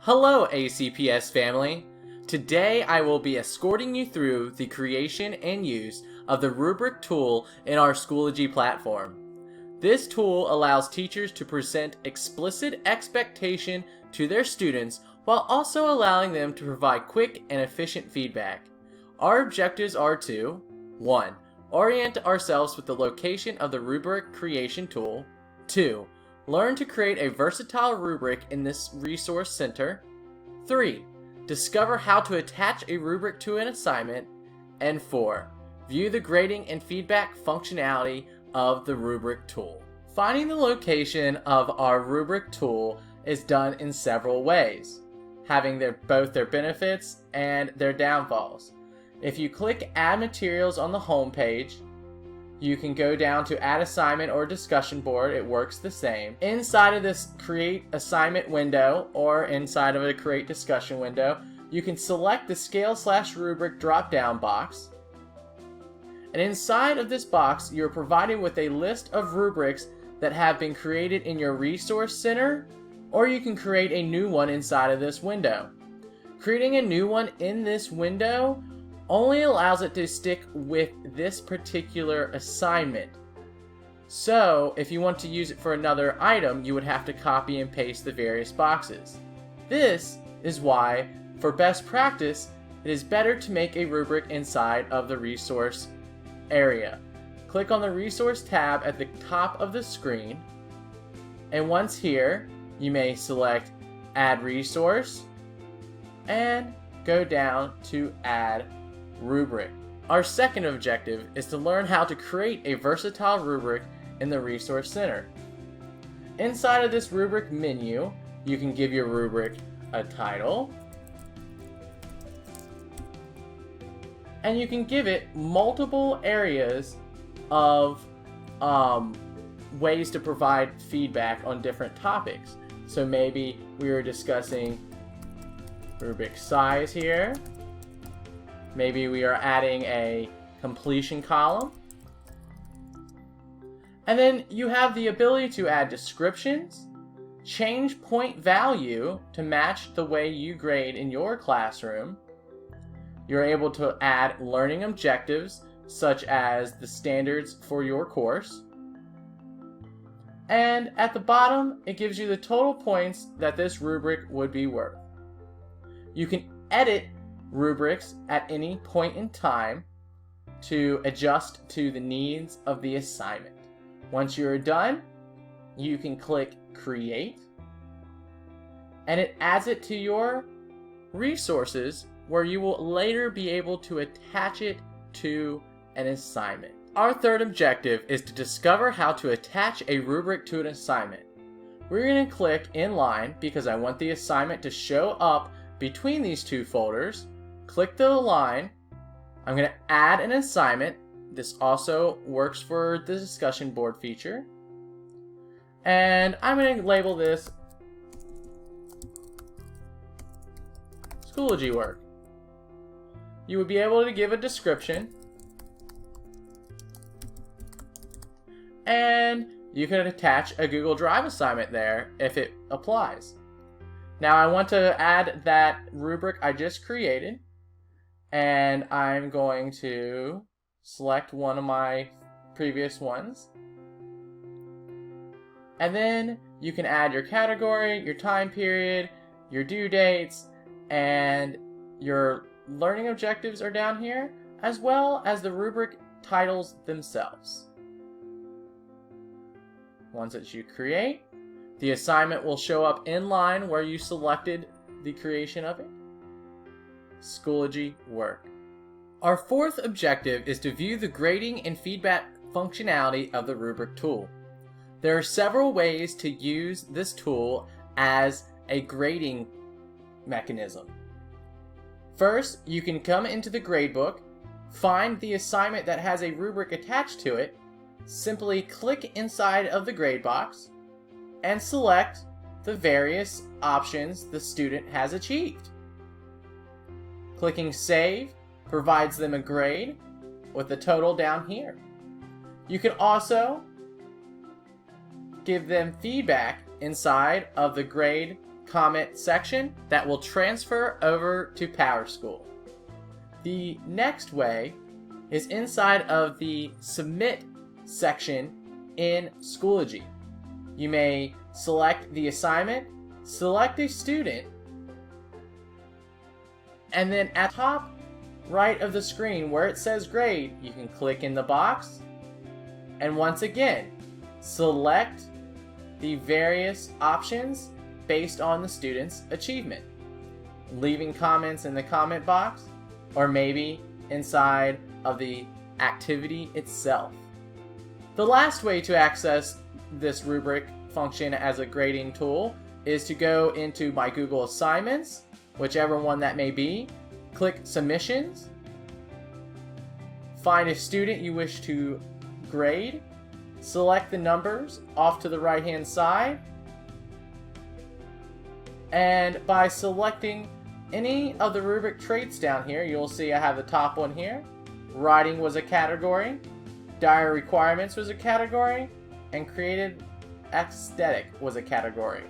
Hello ACPS family! Today I will be escorting you through the creation and use of the Rubric tool in our Schoology platform. This tool allows teachers to present explicit expectation to their students while also allowing them to provide quick and efficient feedback. Our objectives are to 1. Orient ourselves with the location of the Rubric creation tool. 2. Learn to create a versatile rubric in this resource center. 3. Discover how to attach a rubric to an assignment. And 4. View the grading and feedback functionality of the Rubric tool. Finding the location of our Rubric tool is done in several ways, having both their benefits and their downfalls. If you click Add Materials on the home page, you can go down to Add Assignment or Discussion Board. It works the same. Inside of this Create Assignment window or inside of a Create Discussion window, you can select the Scale/Rubric drop-down box. And inside of this box, you're provided with a list of rubrics that have been created in your Resource Center, or you can create a new one inside of this window. Creating a new one in this window only allows it to stick with this particular assignment. So if you want to use it for another item, you would have to copy and paste the various boxes. This is why, for best practice, it is better to make a rubric inside of the resource area. Click on the resource tab at the top of the screen, and once here, you may select Add Resource and go down to Add Rubric. Our second objective is to learn how to create a versatile rubric in the Resource Center. Inside of this rubric menu, you can give your rubric a title, and you can give it multiple areas of ways to provide feedback on different topics. So maybe we were discussing rubric size here. Maybe we are adding a completion column. And then you have the ability to add descriptions, change point value to match the way you grade in your classroom. You're able to add learning objectives, such as the standards for your course. And at the bottom, it gives you the total points that this rubric would be worth. You can edit rubrics at any point in time to adjust to the needs of the assignment. Once you're done, you can click Create, and it adds it to your resources where you will later be able to attach it to an assignment. Our third objective is to discover how to attach a rubric to an assignment. We're going to click Inline because I want the assignment to show up between these two folders. Click the line. I'm going to add an assignment. This also works for the discussion board feature. And I'm going to label this Schoology work. You would be able to give a description, and you can attach a Google Drive assignment there if it applies. Now I want to add that rubric I just created, and I'm going to select one of my previous ones. And then you can add your category, your time period, your due dates, and your learning objectives are down here, as well as the rubric titles themselves. Once that you create, the assignment will show up in line where you selected the creation of it. Schoology work. Our fourth objective is to view the grading and feedback functionality of the Rubric tool. There are several ways to use this tool as a grading mechanism. First, you can come into the gradebook, find the assignment that has a rubric attached to it, simply click inside of the grade box, and select the various options the student has achieved. Clicking Save provides them a grade with the total down here. You can also give them feedback inside of the grade comment section that will transfer over to PowerSchool. The next way is inside of the Submit section in Schoology. You may select the assignment, select a student, and then at the top right of the screen where it says grade, you can click in the box, and once again, select the various options based on the student's achievement. Leaving comments in the comment box, or maybe inside of the activity itself. The last way to access this rubric function as a grading tool is to go into My Google Assignments, whichever one that may be, click Submissions, find a student you wish to grade, select the numbers off to the right hand side, and by selecting any of the rubric traits down here, you'll see I have the top one here. Writing was a category, diary requirements was a category, and creative aesthetic was a category.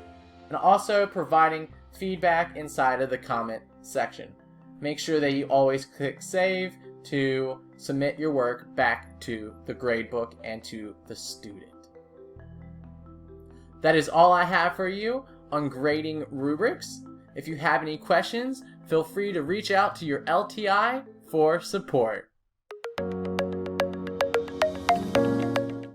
And also providing feedback inside of the comment section. Make sure that you always click save to submit your work back to the gradebook and to the student. That is all I have for you on grading rubrics. If you have any questions, feel free to reach out to your LTI for support.